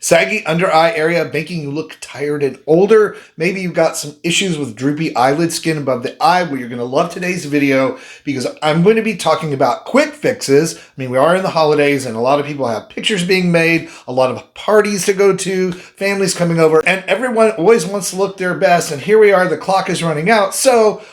Saggy under eye area making you look tired and older. Maybe you've got some issues with droopy eyelid skin above the eye. Well, you're going to love today's video because I'm going to be talking about quick fixes. I mean, we are in the holidays and a lot of people have pictures being made, a lot of parties to go to, families coming over, and everyone always wants to look their best. And here we are, the clock is running out.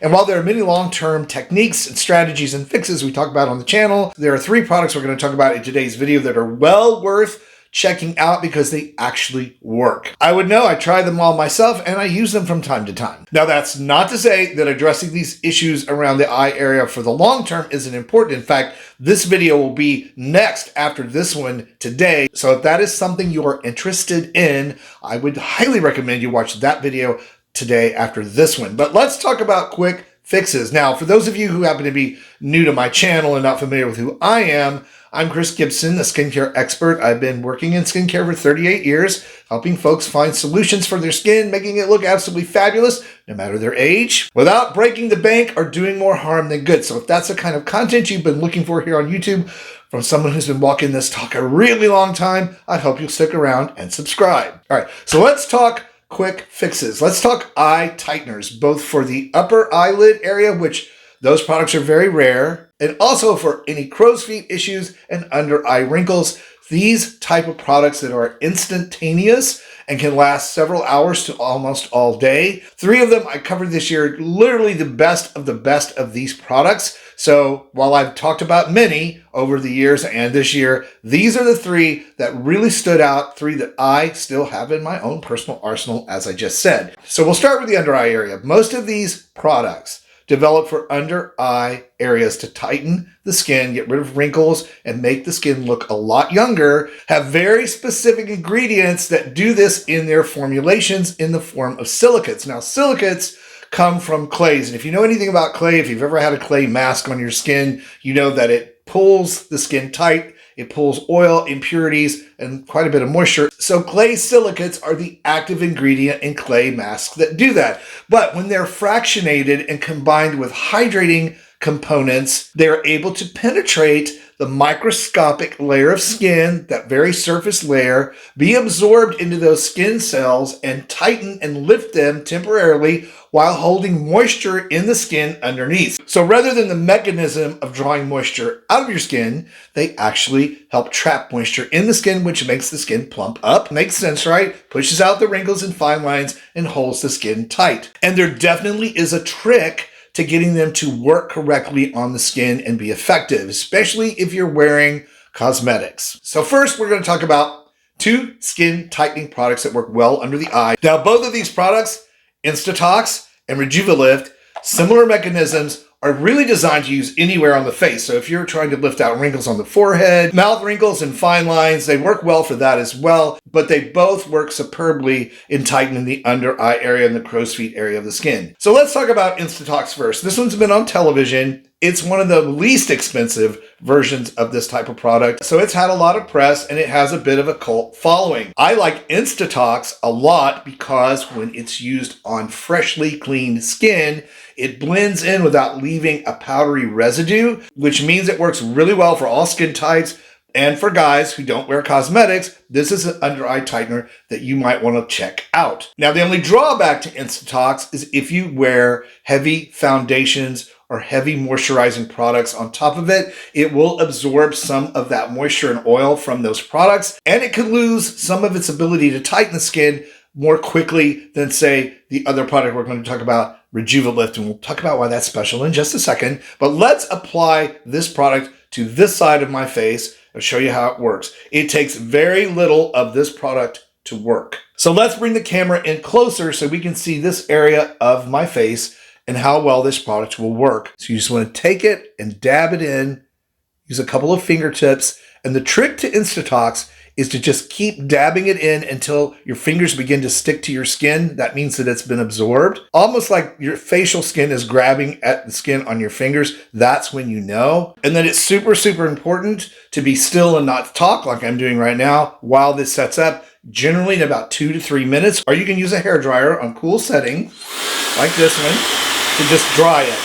And while there are many long-term techniques and strategies and fixes we talk about on the channel, there are 3 products we're going to talk about in today's video that are well worth checking out because they actually work. I would know, I try them all myself and I use them from time to time. Now that's not to say that addressing these issues around the eye area for the long term isn't important. In fact, this video will be next after this one today. So if that is something you are interested in, I would highly recommend you watch that video today after this one. But let's talk about quick fixes. Now, for those of you who happen to be new to my channel and not familiar with who I am, I'm Chris Gibson, a skincare expert. I've been working in skincare for 38 years, helping folks find solutions for their skin, making it look absolutely fabulous, no matter their age, without breaking the bank or doing more harm than good. So if that's the kind of content you've been looking for here on YouTube from someone who's been walking this talk a really long time, I hope you'll stick around and subscribe. All right, so let's talk quick fixes. Let's talk eye tighteners, both for the upper eyelid area, which those products are very rare, and also for any crow's feet issues and under eye wrinkles. These type of products that are instantaneous and can last several hours to almost all day. 3 of them I covered this year, literally the best of these products. So while I've talked about many over the years and this year, these are the 3 that really stood out, 3 that I still have in my own personal arsenal, as I just said. So we'll start with the under eye area. Most of these products developed for under eye areas to tighten the skin, get rid of wrinkles, and make the skin look a lot younger, have very specific ingredients that do this in their formulations in the form of silicates. Now, silicates come from clays, and if you know anything about clay, if you've ever had a clay mask on your skin, you know that it pulls the skin tight. It pulls oil, impurities, and quite a bit of moisture. So clay silicates are the active ingredient in clay masks that do that. But when they're fractionated and combined with hydrating components, they're able to penetrate the microscopic layer of skin, that very surface layer, be absorbed into those skin cells and tighten and lift them temporarily while holding moisture in the skin underneath. So rather than the mechanism of drawing moisture out of your skin, they actually help trap moisture in the skin, which makes the skin plump up. Makes sense, right? Pushes out the wrinkles and fine lines and holds the skin tight. And there definitely is a trick to getting them to work correctly on the skin and be effective, especially if you're wearing cosmetics. So first, we're going to talk about 2 skin tightening products that work well under the eye. Now, both of these products, Instatox and Rejuvalift, similar mechanisms, are really designed to use anywhere on the face. So if you're trying to lift out wrinkles on the forehead, mouth wrinkles, and fine lines, they work well for that as well. But they both work superbly in tightening the under eye area and the crow's feet area of the skin. So let's talk about Instatox first. This one's been on television. It's one of the least expensive versions of this type of product. So it's had a lot of press and it has a bit of a cult following. I like Instatox a lot because when it's used on freshly cleaned skin, it blends in without leaving a powdery residue, which means it works really well for all skin types. And for guys who don't wear cosmetics, this is an under eye tightener that you might want to check out. Now, the only drawback to Instatox is if you wear heavy foundations or heavy moisturizing products on top of it, it will absorb some of that moisture and oil from those products, and it could lose some of its ability to tighten the skin more quickly than, say, the other product we're going to talk about, Rejuvalift, and we'll talk about why that's special in just a second. But let's apply this product to this side of my face. I'll show you how it works. It takes very little of this product to work. So let's bring the camera in closer so we can see this area of my face and how well this product will work. So you just want to take it and dab it in, use a couple of fingertips. And the trick to Instatox is to just keep dabbing it in until your fingers begin to stick to your skin. That means that it's been absorbed. Almost like your facial skin is grabbing at the skin on your fingers. That's when you know. And then it's super, super important to be still and not talk like I'm doing right now while this sets up, generally in about 2 to 3 minutes. Or you can use a hairdryer on cool setting, like this one, to just dry it.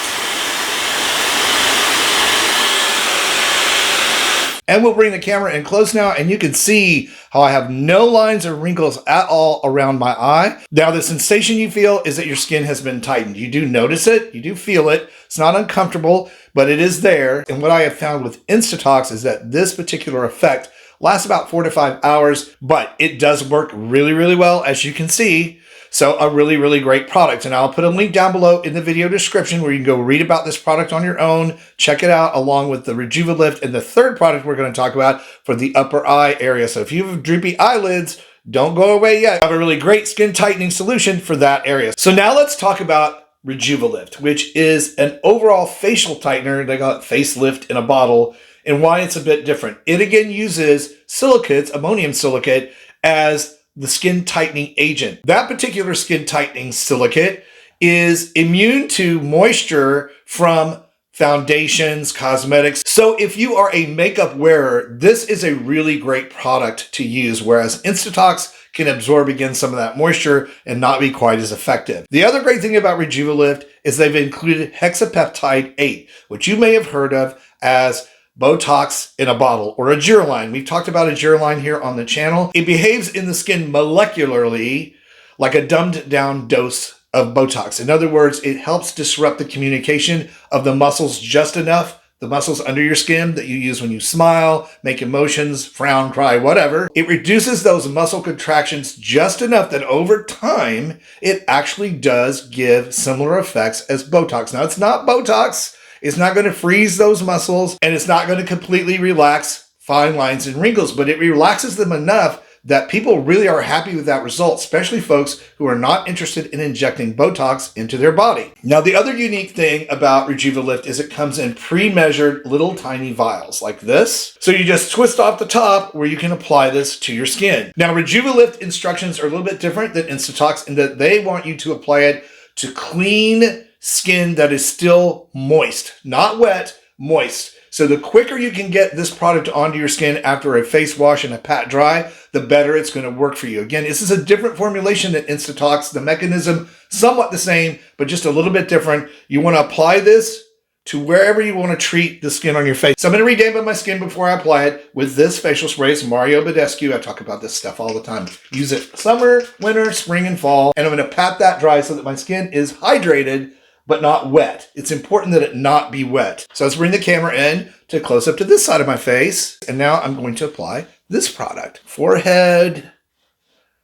And we'll bring the camera in close now, and you can see how I have no lines or wrinkles at all around my eye. Now, the sensation you feel is that your skin has been tightened. You do notice it, you do feel it. It's not uncomfortable, but it is there. And what I have found with Instatox is that this particular effect lasts about 4 to 5 hours, but it does work really, really well, as you can see. So a really, really great product. And I'll put a link down below in the video description where you can go read about this product on your own. Check it out along with the Rejuvalift and the third product we're going to talk about for the upper eye area. So if you have droopy eyelids, don't go away yet. I have a really great skin tightening solution for that area. So now let's talk about Rejuvalift, which is an overall facial tightener. They call it facelift in a bottle, and why it's a bit different. It again uses silicates, ammonium silicate, as the skin tightening agent. That particular skin tightening silicate is immune to moisture from foundations, cosmetics. So if you are a makeup wearer, this is a really great product to use, whereas Instatox can absorb again some of that moisture and not be quite as effective. The other great thing about Rejuvalift is they've included hexapeptide 8, which you may have heard of as Botox in a bottle, or a Duraline. We've talked about a Duraline here on the channel. It behaves in the skin molecularly like a dumbed down dose of Botox. In other words, it helps disrupt the communication of the muscles just enough, the muscles under your skin that you use when you smile, make emotions, frown, cry, whatever. It reduces those muscle contractions just enough that over time, it actually does give similar effects as Botox. Now, it's not Botox. It's not going to freeze those muscles, and it's not going to completely relax fine lines and wrinkles, but it relaxes them enough that people really are happy with that result, especially folks who are not interested in injecting Botox into their body. Now, the other unique thing about Rejuvalift is it comes in pre-measured little tiny vials like this. So you just twist off the top where you can apply this to your skin. Now, Rejuvalift instructions are a little bit different than Instatox in that they want you to apply it to clean skin that is still moist, not wet, moist. So the quicker you can get this product onto your skin after a face wash and a pat dry, the better it's going to work for you. Again, this is a different formulation than Instatox. The mechanism, somewhat the same, but just a little bit different. You want to apply this to wherever you want to treat the skin on your face. So I'm going to redampen my skin before I apply it with this facial spray. It's Mario Badescu. I talk about this stuff all the time. Use it summer, winter, spring, and fall. And I'm going to pat that dry so that my skin is hydrated but not wet. It's important that it not be wet. So let's bring the camera in to close up to this side of my face. And now I'm going to apply this product. Forehead,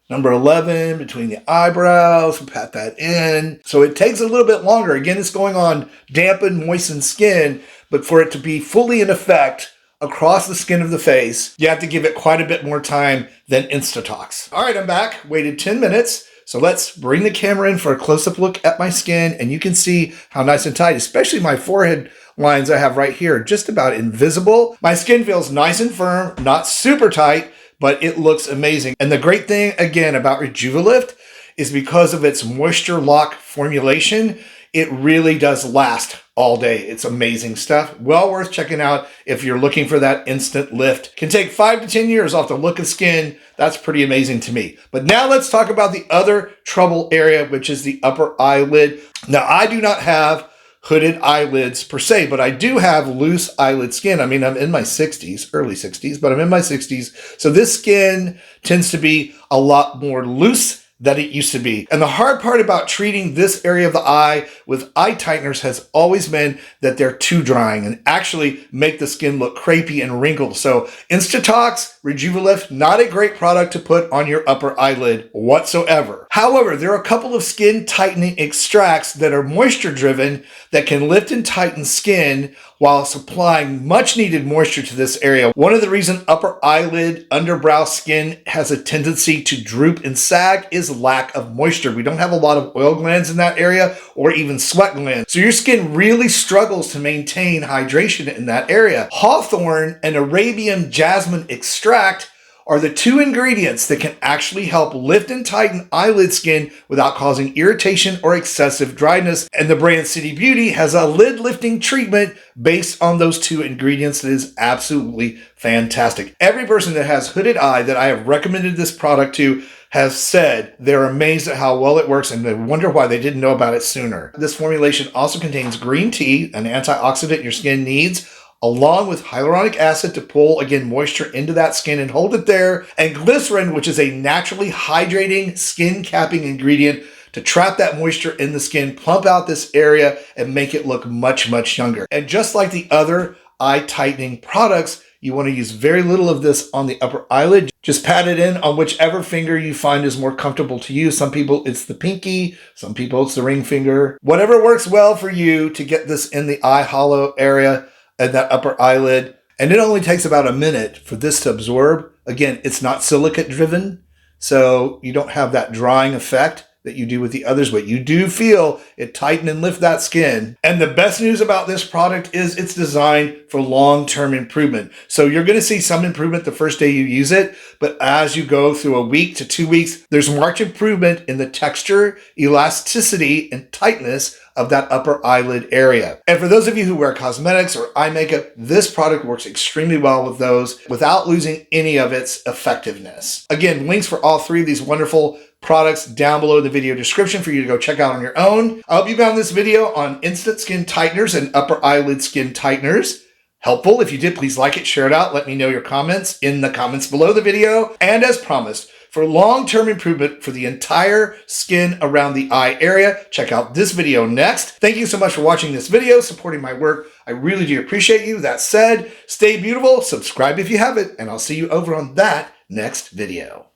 number 11, between the eyebrows, pat that in. So it takes a little bit longer. Again, it's going on dampened, moistened skin, but for it to be fully in effect across the skin of the face, you have to give it quite a bit more time than Instatox. All right, I'm back, waited 10 minutes. So let's bring the camera in for a close-up look at my skin, and you can see how nice and tight, especially my forehead lines I have right here, just about invisible. My skin feels nice and firm, not super tight, but it looks amazing. And the great thing, again, about Rejuvalift is because of its moisture lock formulation, it really does last all day. It's amazing stuff. Well worth checking out if you're looking for that instant lift. Can take 5 to 10 years off the look of skin. That's pretty amazing to me. But now let's talk about the other trouble area, which is the upper eyelid. Now, I do not have hooded eyelids per se, but I do have loose eyelid skin. I mean, I'm in my 60s, early 60s, but I'm in my 60s. So this skin tends to be a lot more loose than it used to be. And the hard part about treating this area of the eye with eye tighteners has always been that they're too drying and actually make the skin look crepey and wrinkled. So Instatox, Rejuvalift, not a great product to put on your upper eyelid whatsoever. However, there are a couple of skin tightening extracts that are moisture driven that can lift and tighten skin while supplying much needed moisture to this area. One of the reasons upper eyelid, underbrow skin has a tendency to droop and sag is lack of moisture. We don't have a lot of oil glands in that area or even sweat glands. So your skin really struggles to maintain hydration in that area. Hawthorn and Arabian jasmine extract are the two ingredients that can actually help lift and tighten eyelid skin without causing irritation or excessive dryness. And the brand City Beauty has a lid lifting treatment based on those two ingredients that is absolutely fantastic. Every person that has hooded eye that I have recommended this product to has said they're amazed at how well it works and they wonder why they didn't know about it sooner. This formulation also contains green tea, an antioxidant your skin needs, along with hyaluronic acid to pull, again, moisture into that skin and hold it there, and glycerin, which is a naturally hydrating skin capping ingredient to trap that moisture in the skin, plump out this area, and make it look much, much younger. And just like the other eye tightening products, you want to use very little of this on the upper eyelid. Just pat it in on whichever finger you find is more comfortable to you. Some people it's the pinky, some people it's the ring finger. Whatever works well for you to get this in the eye hollow area and that upper eyelid. And it only takes about a minute for this to absorb. Again, it's not silicate driven, so you don't have that drying effect that you do with the others, but you do feel it tighten and lift that skin. And the best news about this product is it's designed for long-term improvement. So you're going to see some improvement the first day you use it, but as you go through a week to 2 weeks, there's marked improvement in the texture, elasticity, and tightness of that upper eyelid area. And for those of you who wear cosmetics or eye makeup, this product works extremely well with those without losing any of its effectiveness. Again, links for all three of these wonderful products down below in the video description for you to go check out on your own. I hope you found this video on instant skin tighteners and upper eyelid skin tighteners helpful. If you did, please like it, share it out. Let me know your comments in the comments below the video. And as promised, for long-term improvement for the entire skin around the eye area, check out this video next. Thank you so much for watching this video, supporting my work. I really do appreciate you. That said, stay beautiful, subscribe if you haven't, and I'll see you over on that next video.